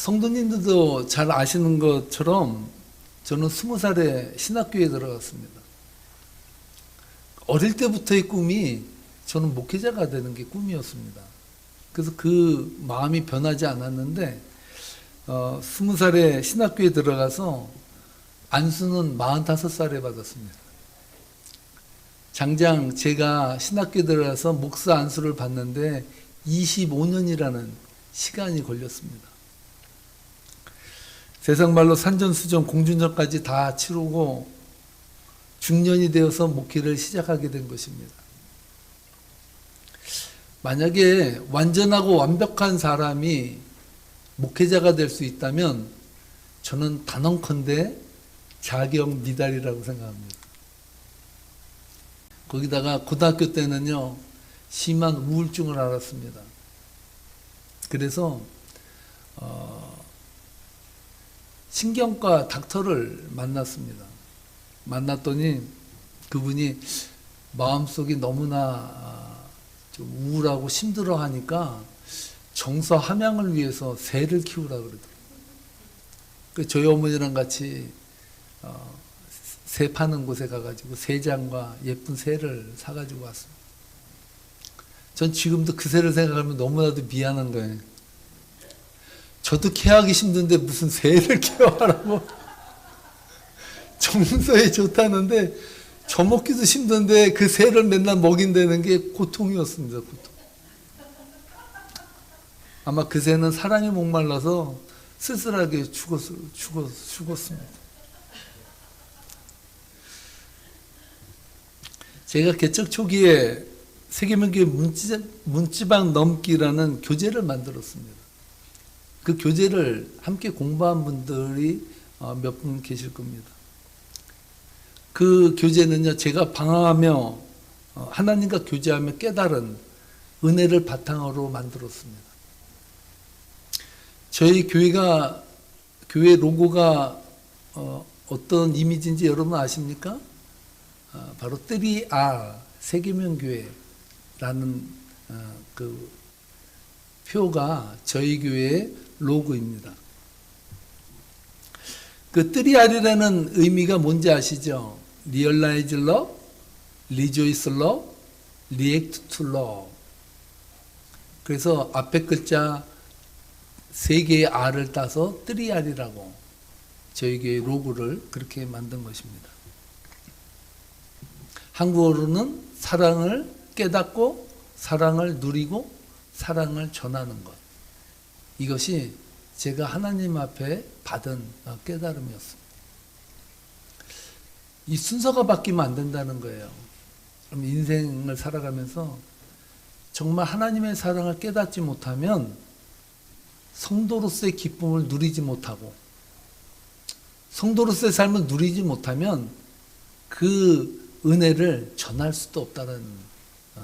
성도님들도 잘 아시는 것처럼 저는 20살에 신학교에 들어갔습니다. 어릴 때부터의 꿈이 저는 목회자가 되는 게 꿈이었습니다. 그래서 그 마음이 변하지 않았는데 20살에 신학교에 들어가서 안수는 45살에 받았습니다. 장장 제가 신학교에 들어가서 목사 안수를 받는데 25년이라는 시간이 걸렸습니다. 세상 말로 산전수전 공준전까지 다 치르고 중년이 되어서 목회를 시작하게 된 것입니다. 만약에 완전하고 완벽한 사람이 목회자가 될 수 있다면 저는 단언컨대 자격 미달이라고 생각합니다. 거기다가 고등학교 때는요 심한 우울증을 앓았습니다. 그래서 신경과 닥터를 만났습니다. 만났더니 그분이 마음속이 너무나 좀 우울하고 힘들어하니까 정서 함양을 위해서 새를 키우라고 그러더라고요. 저희 어머니랑 같이 새 파는 곳에 가가지고 새장과 예쁜 새를 사가지고 왔습니다. 전 지금도 그 새를 생각하면 너무나도 미안한 거예요. 저도 케어하기 힘든데 무슨 새를 케어하라고. 정서에 좋다는데 저 먹기도 힘든데 그 새를 맨날 먹인다는 게 고통이었습니다. 고통. 아마 그 새는 사랑에 목말라서 쓸쓸하게 죽었습니다. 제가 개척 초기에 세계명교회 문지방 넘기라는 교재를 만들었습니다. 그 교재를 함께 공부한 분들이 몇 분 계실 겁니다. 그 교재는요, 제가 방황하며 하나님과 교제하며 깨달은 은혜를 바탕으로 만들었습니다. 저희 교회 로고가 어떤 이미지인지 여러분 아십니까? 바로 3R 세계명교회라는 그 표가 저희 교회의 로고입니다. 그 3R이라는 의미가 뭔지 아시죠? Realize Love, Rejoice Love, React to Love. 그래서 앞에 글자 3개의 R을 따서 3R이라고 저희 교회 로고를 그렇게 만든 것입니다. 한국어로는 사랑을 깨닫고 사랑을 누리고 사랑을 전하는 것. 이것이 제가 하나님 앞에 받은 깨달음이었습니다. 이 순서가 바뀌면 안 된다는 거예요. 그럼 인생을 살아가면서 정말 하나님의 사랑을 깨닫지 못하면 성도로서의 기쁨을 누리지 못하고 성도로서의 삶을 누리지 못하면 그 은혜를 전할 수도 없다는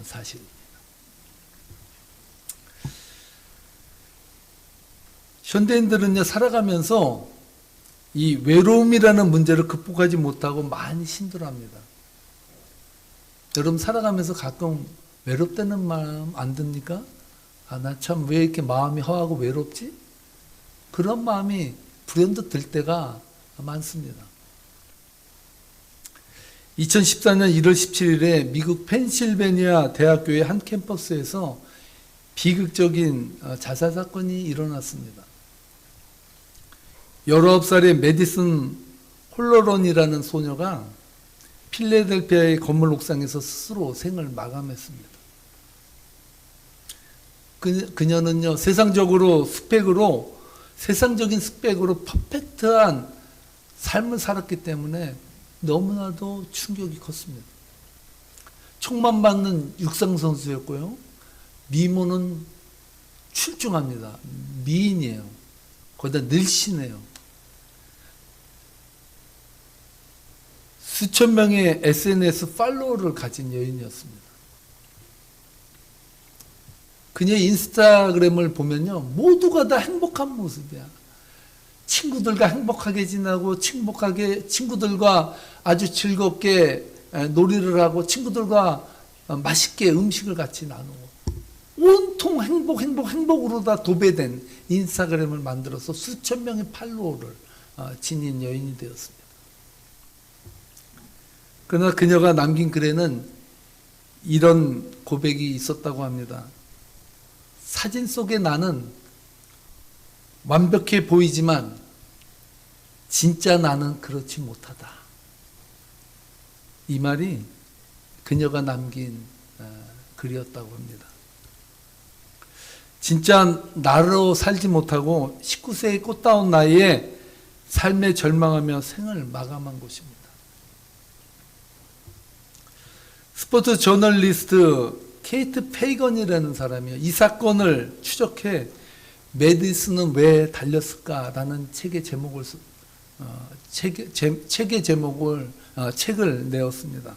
사실입니다. 현대인들은요, 살아가면서 이 외로움이라는 문제를 극복하지 못하고 많이 힘들어합니다. 여러분 살아가면서 가끔 외롭다는 마음 안 듭니까? 나 참 왜 이렇게 마음이 허하고 외롭지? 그런 마음이 불현듯 들 때가 많습니다. 2014년 1월 17일에 미국 펜실베니아 대학교의 한 캠퍼스에서 비극적인 자살 사건이 일어났습니다. 19살의 메디슨 홀러런이라는 소녀가 필라델피아의 건물 옥상에서 스스로 생을 마감했습니다. 그녀는요, 세상적인 스펙으로 퍼펙트한 삶을 살았기 때문에 너무나도 충격이 컸습니다. 총만 받는 육상선수였고요. 미모는 출중합니다. 미인이에요. 거기다 늘씬해요. 수천 명의 SNS 팔로워를 가진 여인이었습니다. 그녀의 인스타그램을 보면요, 모두가 다 행복한 모습이야. 친구들과 행복하게 지내고 친구들과 아주 즐겁게 놀이를 하고 친구들과 맛있게 음식을 같이 나누고 온통 행복으로 다 도배된 인스타그램을 만들어서 수천 명의 팔로워를 지닌 여인이 되었습니다. 그러나 그녀가 남긴 글에는 이런 고백이 있었다고 합니다. 사진 속의 나는 완벽해 보이지만 진짜 나는 그렇지 못하다. 이 말이 그녀가 남긴 글이었다고 합니다. 진짜 나로 살지 못하고 19세의 꽃다운 나이에 삶에 절망하며 생을 마감한 곳입니다. 스포츠 저널리스트 케이트 페이건이라는 사람이요. 이 사건을 추적해 메디슨은 왜 달렸을까라는 책의 책을 내었습니다.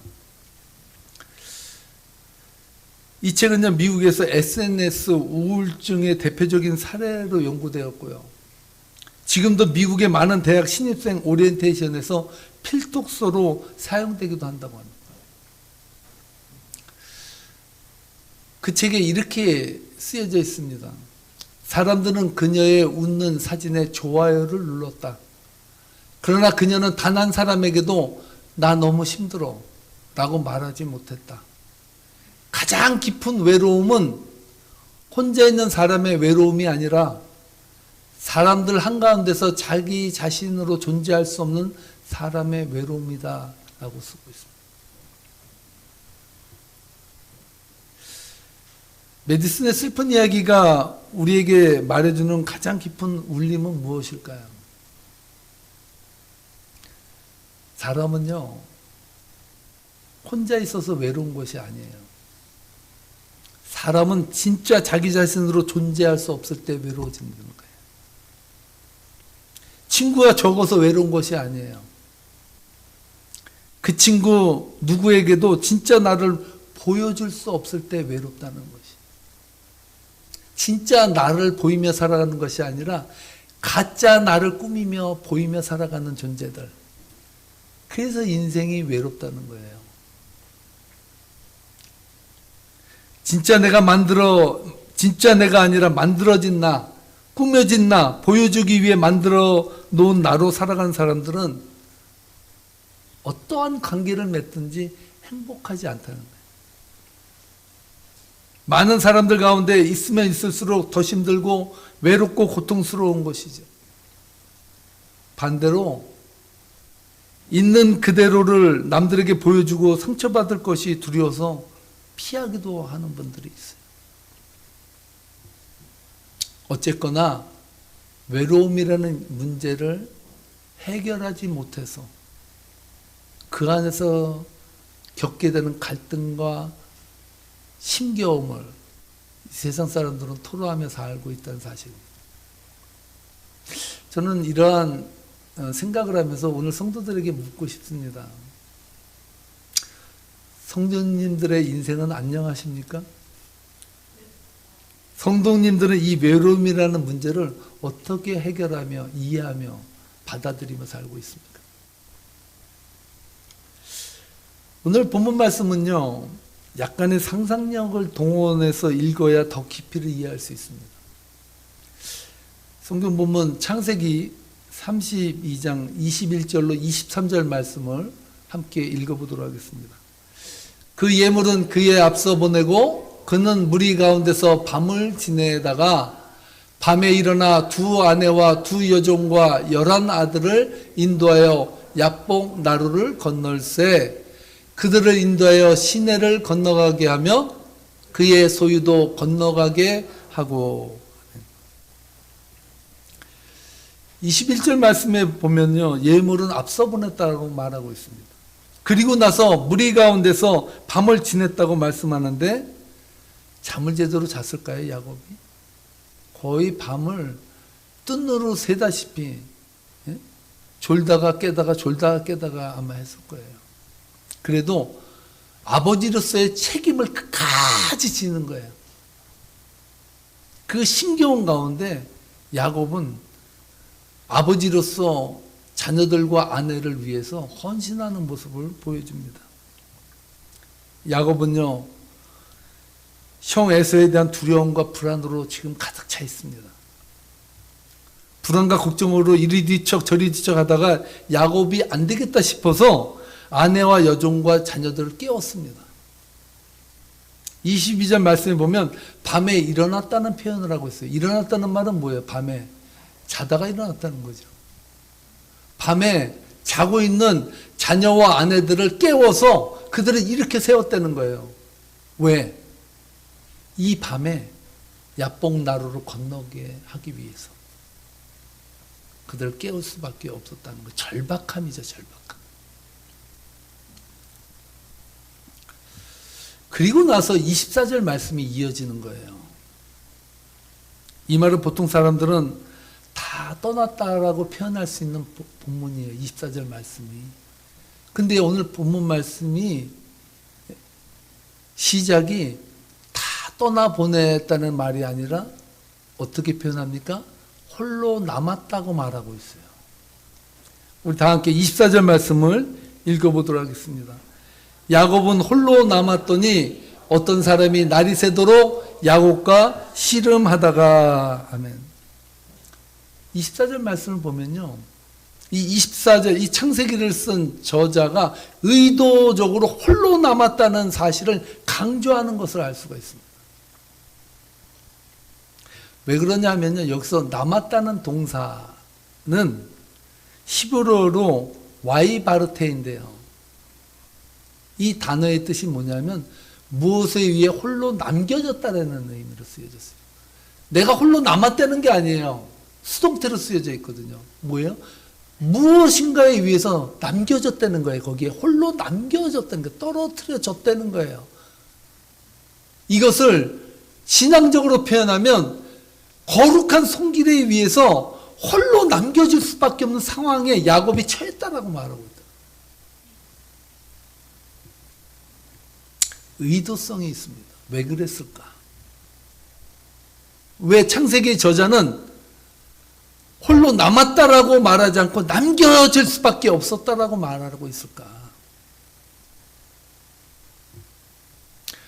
이 책은 미국에서 SNS 우울증의 대표적인 사례로 연구되었고요. 지금도 미국의 많은 대학 신입생 오리엔테이션에서 필독서로 사용되기도 한다고 합니다. 그 책에 이렇게 쓰여져 있습니다. 사람들은 그녀의 웃는 사진에 좋아요를 눌렀다. 그러나 그녀는 단 한 사람에게도 나 너무 힘들어 라고 말하지 못했다. 가장 깊은 외로움은 혼자 있는 사람의 외로움이 아니라 사람들 한가운데서 자기 자신으로 존재할 수 없는 사람의 외로움이다 라고 쓰고 있습니다. 메디슨의 슬픈 이야기가 우리에게 말해주는 가장 깊은 울림은 무엇일까요? 사람은요, 혼자 있어서 외로운 것이 아니에요. 사람은 진짜 자기 자신으로 존재할 수 없을 때 외로워지는 거예요. 친구가 적어서 외로운 것이 아니에요. 그 친구 누구에게도 진짜 나를 보여줄 수 없을 때 외롭다는 것이. 진짜 나를 보이며 살아가는 것이 아니라 가짜 나를 꾸미며 보이며 살아가는 존재들. 그래서 인생이 외롭다는 거예요. 진짜 내가 아니라 만들어진 나, 꾸며진 나, 보여주기 위해 만들어 놓은 나로 살아가는 사람들은 어떠한 관계를 맺든지 행복하지 않다는 거예요. 많은 사람들 가운데 있으면 있을수록 더 힘들고 외롭고 고통스러운 것이죠. 반대로 있는 그대로를 남들에게 보여주고 상처받을 것이 두려워서 피하기도 하는 분들이 있어요. 어쨌거나 외로움이라는 문제를 해결하지 못해서 그 안에서 겪게 되는 갈등과 힘겨움을 세상 사람들은 토로하며 살고 있다는 사실입니다. 저는 이러한 생각을 하면서 오늘 성도들에게 묻고 싶습니다. 성도님들의 인생은 안녕하십니까? 성도님들은 이 외로움이라는 문제를 어떻게 해결하며 이해하며 받아들이며 살고 있습니까? 오늘 본문 말씀은요, 약간의 상상력을 동원해서 읽어야 더 깊이를 이해할 수 있습니다. 성경 본문 창세기 32장 21절로 23절 말씀을 함께 읽어보도록 하겠습니다. 그 예물은 그에 앞서 보내고 그는 무리 가운데서 밤을 지내다가 밤에 일어나 두 아내와 두 여종과 11 아들을 인도하여 야복 나루를 건널세 그들을 인도하여 시내를 건너가게 하며 그의 소유도 건너가게 하고 21절 말씀에 보면요, 예물은 앞서 보냈다고 말하고 있습니다. 그리고 나서 무리 가운데서 밤을 지냈다고 말씀하는데 잠을 제대로 잤을까요, 야곱이? 거의 밤을 뜬으로 새다시피 졸다가 깨다가 졸다가 깨다가 아마 했을 거예요. 그래도 아버지로서의 책임을 끝까지 지는 거예요. 그 힘겨운 가운데 야곱은 아버지로서 자녀들과 아내를 위해서 헌신하는 모습을 보여줍니다. 야곱은요, 형 에서에 대한 두려움과 불안으로 지금 가득 차 있습니다. 불안과 걱정으로 이리 뒤척 저리 뒤척 하다가 야곱이 안 되겠다 싶어서 아내와 여종과 자녀들을 깨웠습니다. 22절 말씀에 보면 밤에 일어났다는 표현을 하고 있어요. 일어났다는 말은 뭐예요? 밤에 자다가 일어났다는 거죠. 밤에 자고 있는 자녀와 아내들을 깨워서 그들을 이렇게 세웠다는 거예요. 왜? 이 밤에 야복나루를 건너게 하기 위해서 그들을 깨울 수밖에 없었다는 거예요. 절박함이죠, 절박함. 그리고 나서 24절 말씀이 이어지는 거예요. 이 말은 보통 사람들은 다 떠났다라고 표현할 수 있는 본문이에요. 24절 말씀이. 근데 오늘 본문 말씀이 시작이 다 떠나보냈다는 말이 아니라 어떻게 표현합니까? 홀로 남았다고 말하고 있어요. 우리 다 함께 24절 말씀을 읽어보도록 하겠습니다. 야곱은 홀로 남았더니 어떤 사람이 날이 새도록 야곱과 씨름하다가. 아멘. 24절 말씀을 보면요, 이 24절 이 창세기를 쓴 저자가 의도적으로 홀로 남았다는 사실을 강조하는 것을 알 수가 있습니다. 왜 그러냐면요, 여기서 남았다는 동사는 히브리어로 와이바르테인데요, 이 단어의 뜻이 뭐냐면 무엇에 의해 홀로 남겨졌다는 의미로 쓰여졌어요. 내가 홀로 남았다는 게 아니에요. 수동태로 쓰여져 있거든요. 뭐예요? 무엇인가에 의해서 남겨졌다는 거예요. 거기에 홀로 남겨졌다는 거, 떨어뜨려졌다는 거예요. 이것을 신앙적으로 표현하면 거룩한 손길에 의해서 홀로 남겨질 수밖에 없는 상황에 야곱이 처했다라고 말하고 있다. 의도성이 있습니다. 왜 그랬을까? 왜 창세기 저자는 홀로 남았다라고 말하지 않고 남겨질 수밖에 없었다라고 말하고 있을까?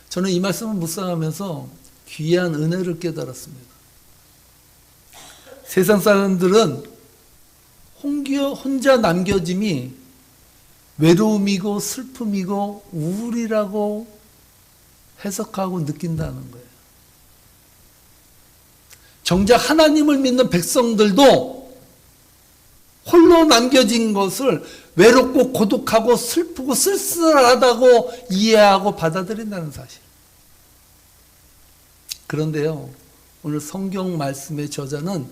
저는 이 말씀을 묵상하면서 귀한 은혜를 깨달았습니다. 세상 사람들은 혼자 남겨짐이 외로움이고 슬픔이고 우울이라고 해석하고 느낀다는 거예요. 정작 하나님을 믿는 백성들도 홀로 남겨진 것을 외롭고 고독하고 슬프고 쓸쓸하다고 이해하고 받아들인다는 사실. 그런데요, 오늘 성경 말씀의 저자는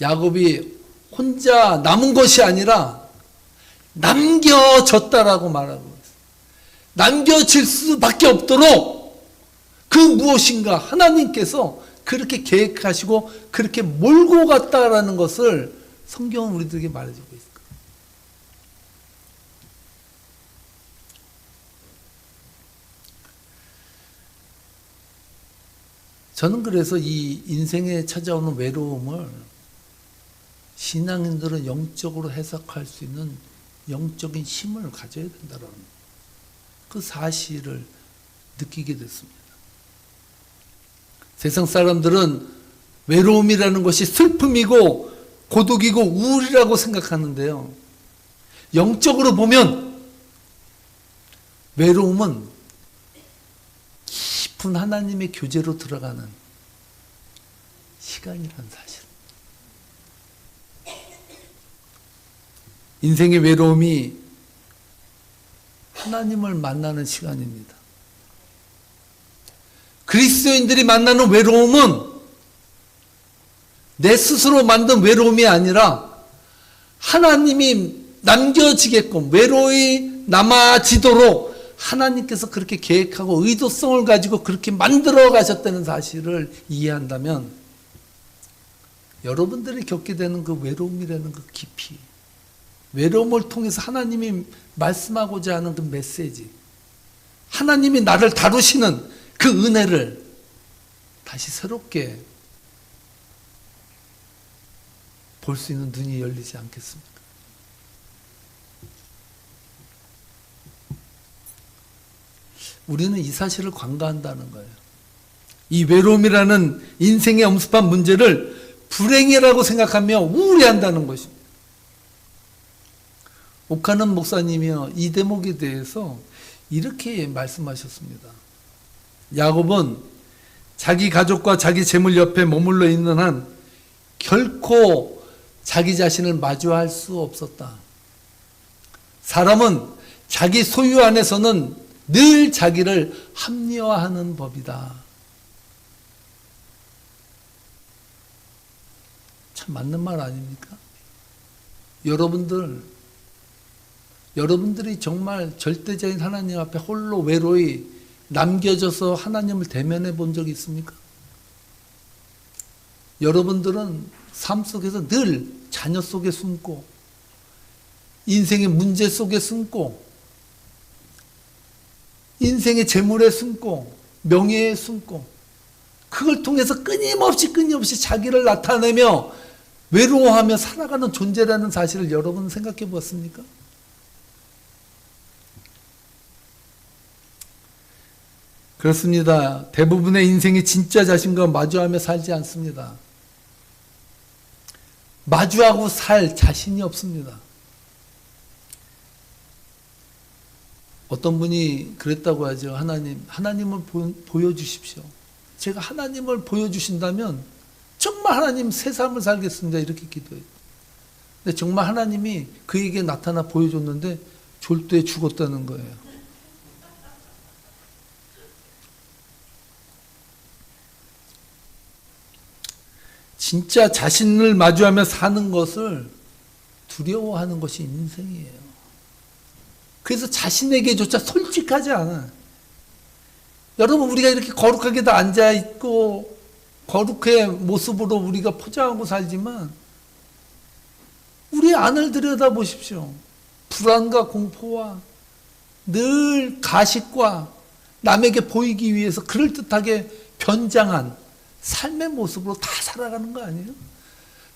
야곱이 혼자 남은 것이 아니라 남겨졌다라고 말하고 있어요. 남겨질 수밖에 없도록 그 무엇인가 하나님께서 그렇게 계획하시고 그렇게 몰고 갔다라는 것을 성경은 우리들에게 말해주고 있습니다. 저는 그래서 이 인생에 찾아오는 외로움을 신앙인들은 영적으로 해석할 수 있는 영적인 힘을 가져야 된다는 그 사실을 느끼게 됐습니다. 세상 사람들은 외로움이라는 것이 슬픔이고 고독이고 우울이라고 생각하는데요, 영적으로 보면 외로움은 깊은 하나님의 교제로 들어가는 시간이라는 사실. 인생의 외로움이 하나님을 만나는 시간입니다. 그리스도인들이 만나는 외로움은 내 스스로 만든 외로움이 아니라 하나님이 남겨지게끔 외로이 남아지도록 하나님께서 그렇게 계획하고 의도성을 가지고 그렇게 만들어 가셨다는 사실을 이해한다면 여러분들이 겪게 되는 그 외로움이라는 그 깊이, 외로움을 통해서 하나님이 말씀하고자 하는 그 메시지, 하나님이 나를 다루시는 그 은혜를 다시 새롭게 볼 수 있는 눈이 열리지 않겠습니까? 우리는 이 사실을 관가한다는 거예요. 이 외로움이라는 인생의 엄습한 문제를 불행이라고 생각하며 우울해한다는 것입니다. 오카는 목사님이요, 이 대목에 대해서 이렇게 말씀하셨습니다. 야곱은 자기 가족과 자기 재물 옆에 머물러 있는 한 결코 자기 자신을 마주할 수 없었다. 사람은 자기 소유 안에서는 늘 자기를 합리화하는 법이다. 참 맞는 말 아닙니까? 여러분들이 정말 절대적인 하나님 앞에 홀로 외로이 남겨져서 하나님을 대면해 본 적이 있습니까? 여러분들은 삶 속에서 늘 자녀 속에 숨고 인생의 문제 속에 숨고 인생의 재물에 숨고 명예에 숨고 그걸 통해서 끊임없이 자기를 나타내며 외로워하며 살아가는 존재라는 사실을 여러분 생각해 보았습니까? 그렇습니다. 대부분의 인생이 진짜 자신과 마주하며 살지 않습니다. 마주하고 살 자신이 없습니다. 어떤 분이 그랬다고 하죠. 하나님을 보여주십시오. 제가 하나님을 보여주신다면 정말 하나님 새 삶을 살겠습니다. 이렇게 기도해요. 근데 정말 하나님이 그에게 나타나 보여줬는데 졸도에 죽었다는 거예요. 진짜 자신을 마주하며 사는 것을 두려워하는 것이 인생이에요. 그래서 자신에게조차 솔직하지 않아. 여러분, 우리가 이렇게 거룩하게 다 앉아있고 거룩의 모습으로 우리가 포장하고 살지만 우리 안을 들여다보십시오. 불안과 공포와 늘 가식과 남에게 보이기 위해서 그럴듯하게 변장한 삶의 모습으로 다 살아가는 거 아니에요?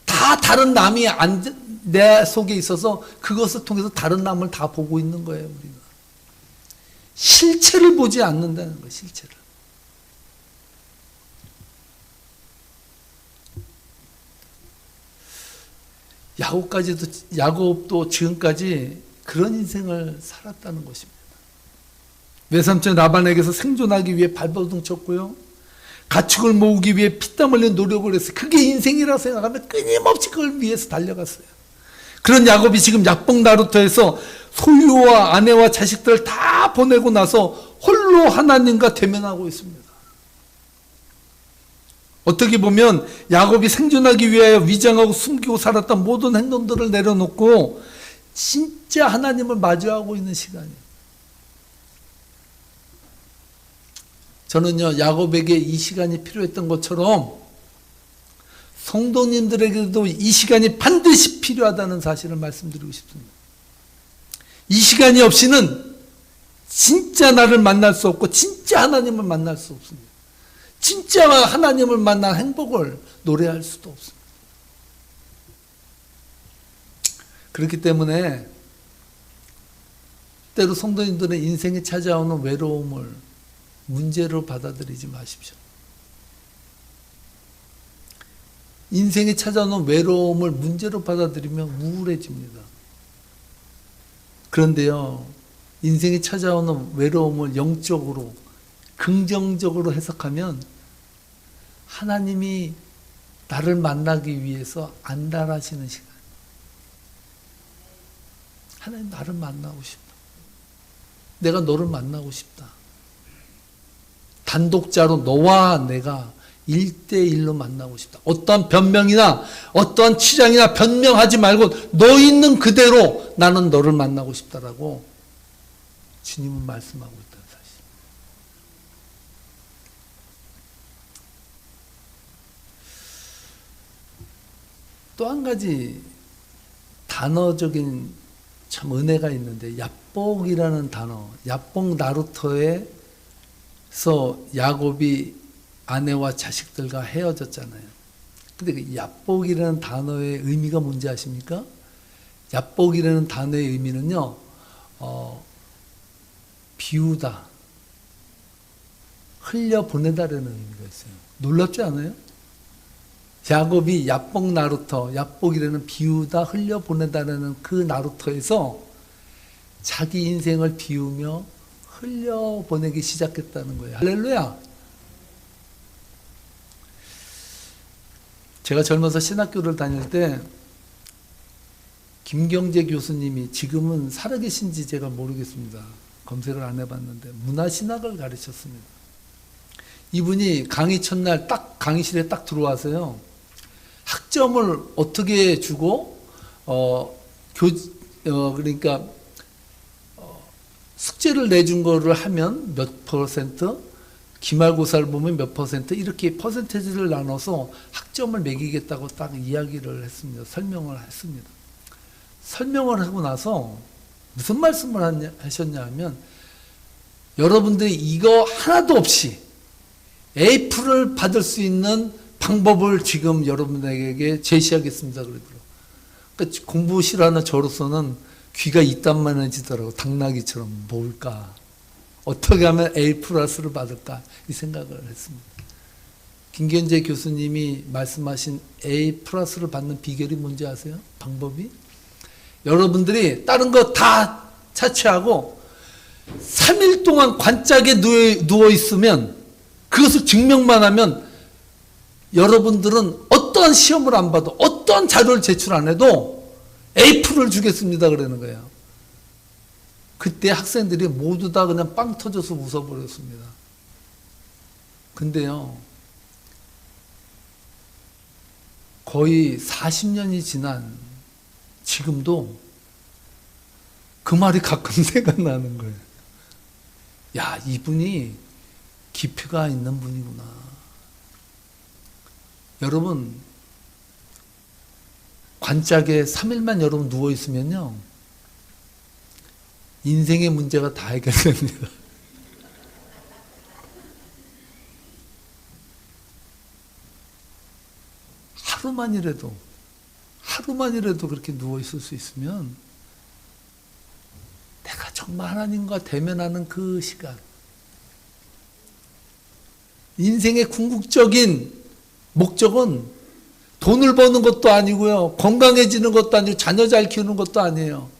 다 다른 남이 내 속에 있어서 그것을 통해서 다른 남을 다 보고 있는 거예요. 우리가 실체를 보지 않는다는 거예요. 실체를. 야곱도 지금까지 그런 인생을 살았다는 것입니다. 외삼촌 라반에게서 생존하기 위해 발버둥 쳤고요. 가축을 모으기 위해 피땀 흘린 노력을 했어요. 그게 인생이라고 생각하면 끊임없이 그걸 위해서 달려갔어요. 그런 야곱이 지금 약봉 나루터에서 소유와 아내와 자식들을 다 보내고 나서 홀로 하나님과 대면하고 있습니다. 어떻게 보면 야곱이 생존하기 위하여 위장하고 숨기고 살았던 모든 행동들을 내려놓고 진짜 하나님을 마주하고 있는 시간이에요. 저는요, 야곱에게 이 시간이 필요했던 것처럼 성도님들에게도 이 시간이 반드시 필요하다는 사실을 말씀드리고 싶습니다. 이 시간이 없이는 진짜 나를 만날 수 없고 진짜 하나님을 만날 수 없습니다. 진짜 하나님을 만난 행복을 노래할 수도 없습니다. 그렇기 때문에 때로 성도님들의 인생에 찾아오는 외로움을 문제로 받아들이지 마십시오. 인생에 찾아오는 외로움을 문제로 받아들이면 우울해집니다. 그런데요, 인생에 찾아오는 외로움을 영적으로 긍정적으로 해석하면 하나님이 나를 만나기 위해서 안달하시는 시간. 하나님, 나를 만나고 싶다. 내가 너를 만나고 싶다. 단독자로 너와 내가 1대1로 만나고 싶다. 어떠한 변명이나 어떠한 치장이나 변명하지 말고 너 있는 그대로 나는 너를 만나고 싶다라고 주님은 말씀하고 있다는 사실. 또 한 가지 단어적인 참 은혜가 있는데, 야복이라는 단어, 야복 나루터에서 야곱이 아내와 자식들과 헤어졌잖아요. 근데 그 야복이라는 단어의 의미가 뭔지 아십니까? 야복이라는 단어의 의미는요, 비우다, 흘려보내다라는 의미가 있어요. 놀랍지 않아요? 야곱이 야복 나루터, 야복이라는 비우다, 흘려보내다라는 그 나루터에서 자기 인생을 비우며 흘려보내기 시작했다는 거예요. 할렐루야! 제가 젊어서 신학교를 다닐 때 김경재 교수님이, 지금은 살아계신지 제가 모르겠습니다. 검색을 안 해봤는데 문화신학을 가르쳤습니다. 이분이 강의 첫날 딱 강의실에 딱 들어와서요, 학점을 어떻게 주고 그러니까 숙제를 내준 거를 하면 몇 퍼센트, 기말고사를 보면 몇 퍼센트, 이렇게 퍼센테이지를 나눠서 학점을 매기겠다고 딱 이야기를 했습니다. 설명을 했습니다. 설명을 하고 나서 무슨 말씀을 하셨냐 하면, 여러분들이 이거 하나도 없이 A프를 받을 수 있는 방법을 지금 여러분에게 제시하겠습니다. 그러니까 공부 싫어하는 저로서는 귀가 이딴만해지더라고. 당나귀처럼. 뭘까? 어떻게 하면 A 플러스를 받을까? 이 생각을 했습니다. 김경재 교수님이 말씀하신 A 플러스를 받는 비결이 뭔지 아세요? 방법이? 여러분들이 다른 거 다 차치하고 3일 동안 관짝에 누워 있으면, 그것을 증명만 하면 여러분들은 어떠한 시험을 안 봐도, 어떠한 자료를 제출 안 해도 A프를 주겠습니다. 그러는 거예요. 그때 학생들이 모두 다 그냥 빵 터져서 웃어버렸습니다. 근데요, 거의 40년이 지난 지금도 그 말이 가끔 생각나는 거예요. 야, 이분이 깊이가 있는 분이구나. 여러분, 관짝에 3일만 여러분 누워있으면요, 인생의 문제가 다 해결됩니다. 하루만이라도 그렇게 누워있을 수 있으면, 내가 정말 하나님과 대면하는 그 시간, 인생의 궁극적인 목적은 돈을 버는 것도 아니고요, 건강해지는 것도 아니고, 자녀 잘 키우는 것도 아니에요.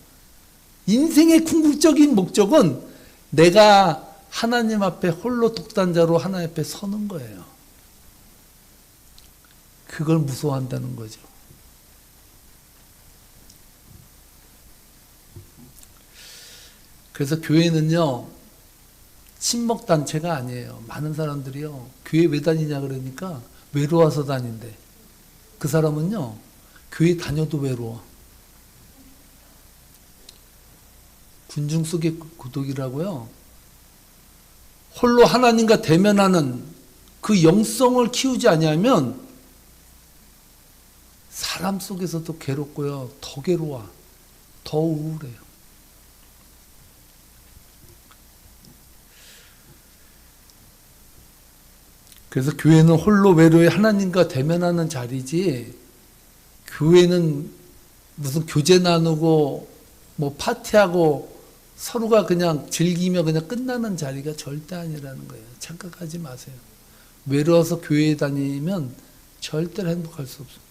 인생의 궁극적인 목적은 내가 하나님 앞에 홀로 독단자로 하나님 앞에 서는 거예요. 그걸 무서워한다는 거죠. 그래서 교회는요, 친목단체가 아니에요. 많은 사람들이요, 교회 왜 다니냐 그러니까 외로워서 다닌대. 그 사람은요, 교회 다녀도 외로워. 군중 속의 고독이라고요. 홀로 하나님과 대면하는 그 영성을 키우지 아니하면 사람 속에서도 괴롭고요, 더 괴로워, 더 우울해요. 그래서 교회는 홀로 외로이 하나님과 대면하는 자리지, 교회는 무슨 교제 나누고 뭐 파티하고 서로가 그냥 즐기며 그냥 끝나는 자리가 절대 아니라는 거예요. 착각하지 마세요. 외로워서 교회에 다니면 절대로 행복할 수 없어요.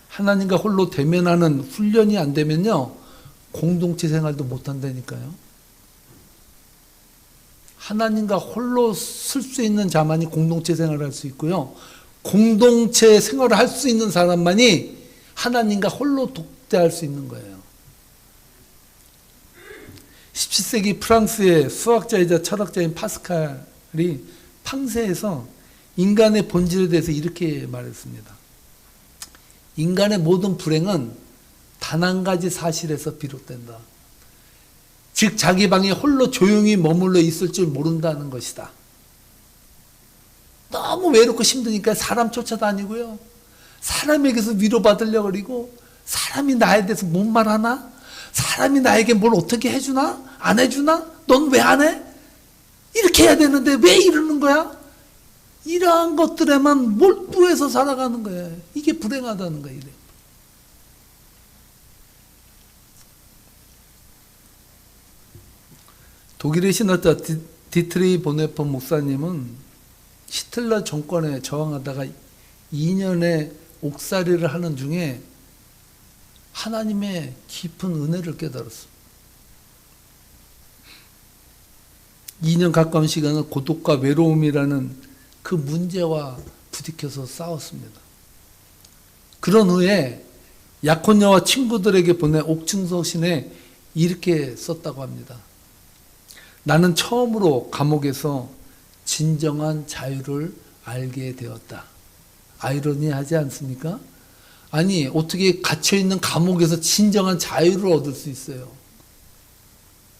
하나님과 홀로 대면하는 훈련이 안 되면요, 공동체 생활도 못 한다니까요. 하나님과 홀로 쓸 수 있는 자만이 공동체 생활을 할 수 있고요, 공동체 생활을 할 수 있는 사람만이 하나님과 홀로 독대할 수 있는 거예요. 17세기 프랑스의 수학자이자 철학자인 파스칼이 팡세에서 인간의 본질에 대해서 이렇게 말했습니다. 인간의 모든 불행은 단 한 가지 사실에서 비롯된다. 즉 자기 방에 홀로 조용히 머물러 있을 줄 모른다는 것이다. 너무 외롭고 힘드니까 사람 쫓아다니고요, 사람에게서 위로받으려고 그러고, 사람이 나에 대해서 뭔 말하나? 사람이 나에게 뭘 어떻게 해주나? 안 해주나? 넌 왜 안 해? 이렇게 해야 되는데 왜 이러는 거야? 이러한 것들에만 몰두해서 살아가는 거예요. 이게 불행하다는 거예요. 이래. 독일의 신학자 디트리 보네폰 목사님은 히틀러 정권에 저항하다가 2년의 옥살이를 하는 중에 하나님의 깊은 은혜를 깨달았어. 2년 가까운 시간을 고독과 외로움이라는 그 문제와 부딪혀서 싸웠습니다. 그런 후에 약혼녀와 친구들에게 보낸 옥중서신에 이렇게 썼다고 합니다. 나는 처음으로 감옥에서 진정한 자유를 알게 되었다. 아이러니하지 않습니까? 아니, 어떻게 갇혀있는 감옥에서 진정한 자유를 얻을 수 있어요?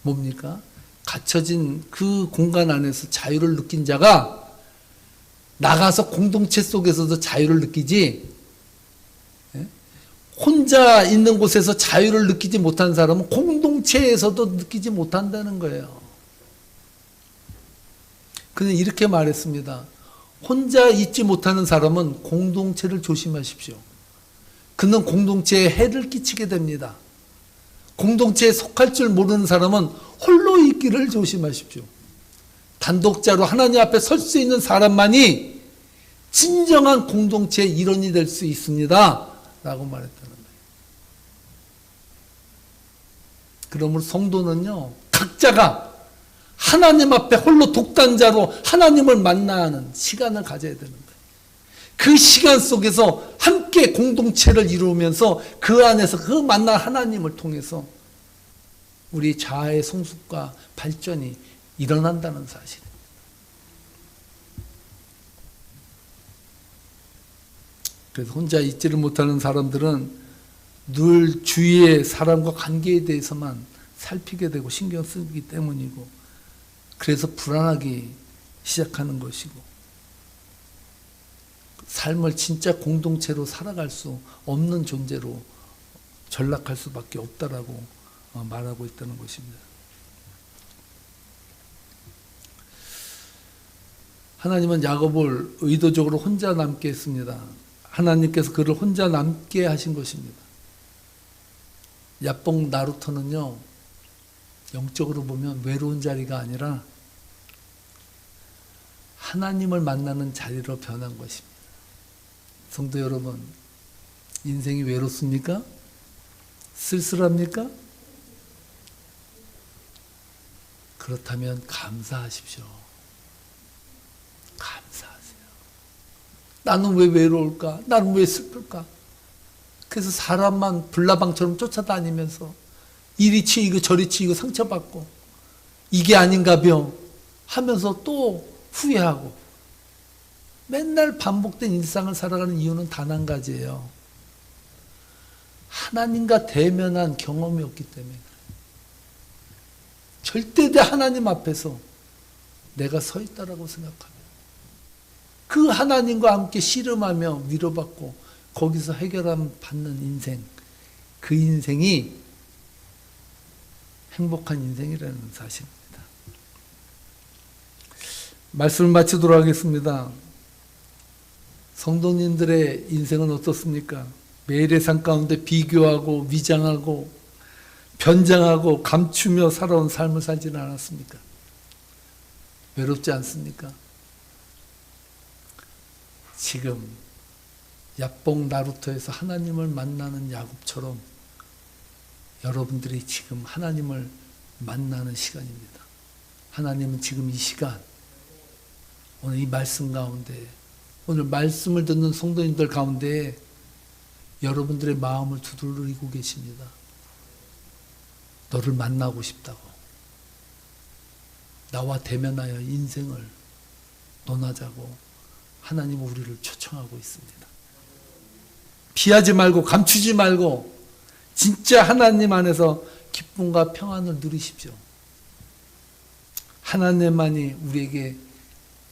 뭡니까? 갇혀진 그 공간 안에서 자유를 느낀 자가 나가서 공동체 속에서도 자유를 느끼지, 혼자 있는 곳에서 자유를 느끼지 못한 사람은 공동체에서도 느끼지 못한다는 거예요. 그는 이렇게 말했습니다. 혼자 있지 못하는 사람은 공동체를 조심하십시오. 그는 공동체에 해를 끼치게 됩니다. 공동체에 속할 줄 모르는 사람은 홀로 있기를 조심하십시오. 단독자로 하나님 앞에 설 수 있는 사람만이 진정한 공동체의 일원이 될 수 있습니다. 라고 말했다는 거예요. 그러므로 성도는요, 각자가 하나님 앞에 홀로 독단자로 하나님을 만나는 시간을 가져야 되는 거예요. 그 시간 속에서 함께 공동체를 이루면서 그 안에서 그 만난 하나님을 통해서 우리 자아의 성숙과 발전이 일어난다는 사실입니다. 그래서 혼자 있지를 못하는 사람들은 늘 주위의 사람과 관계에 대해서만 살피게 되고 신경 쓰기 때문이고, 그래서 불안하기 시작하는 것이고, 삶을 진짜 공동체로 살아갈 수 없는 존재로 전락할 수밖에 없다라고 말하고 있다는 것입니다. 하나님은 야곱을 의도적으로 혼자 남게 했습니다. 하나님께서 그를 혼자 남게 하신 것입니다. 야뽕 나루토는요, 영적으로 보면 외로운 자리가 아니라 하나님을 만나는 자리로 변한 것입니다. 성도 여러분, 인생이 외롭습니까? 쓸쓸합니까? 그렇다면 감사하십시오. 감사하세요. 나는 왜 외로울까? 나는 왜 슬플까? 그래서 사람만 불나방처럼 쫓아다니면서 이리 치이고 저리 치이고 상처받고 이게 아닌가벼 하면서 또 후회하고 맨날 반복된 일상을 살아가는 이유는 단 한 가지예요. 하나님과 대면한 경험이 없기 때문에. 절대 내 하나님 앞에서 내가 서 있다라고 생각하면 그 하나님과 함께 씨름하며 위로받고 거기서 해결함 받는 인생, 그 인생이 행복한 인생이라는 사실입니다. 말씀을 마치도록 하겠습니다. 성도님들의 인생은 어떻습니까? 매일의 삶 가운데 비교하고 위장하고 변장하고 감추며 살아온 삶을 살지는 않았습니까? 외롭지 않습니까? 지금 야뽕 나루토에서 하나님을 만나는 야곱처럼 여러분들이 지금 하나님을 만나는 시간입니다. 하나님은 지금 이 시간, 오늘 이 말씀 가운데, 오늘 말씀을 듣는 성도님들 가운데 여러분들의 마음을 두드리고 계십니다. 너를 만나고 싶다고. 나와 대면하여 인생을 논하자고 하나님은 우리를 초청하고 있습니다. 피하지 말고 감추지 말고 진짜 하나님 안에서 기쁨과 평안을 누리십시오. 하나님만이 우리에게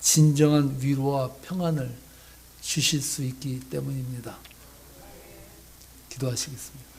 진정한 위로와 평안을 주실 수 있기 때문입니다. 기도하시겠습니다.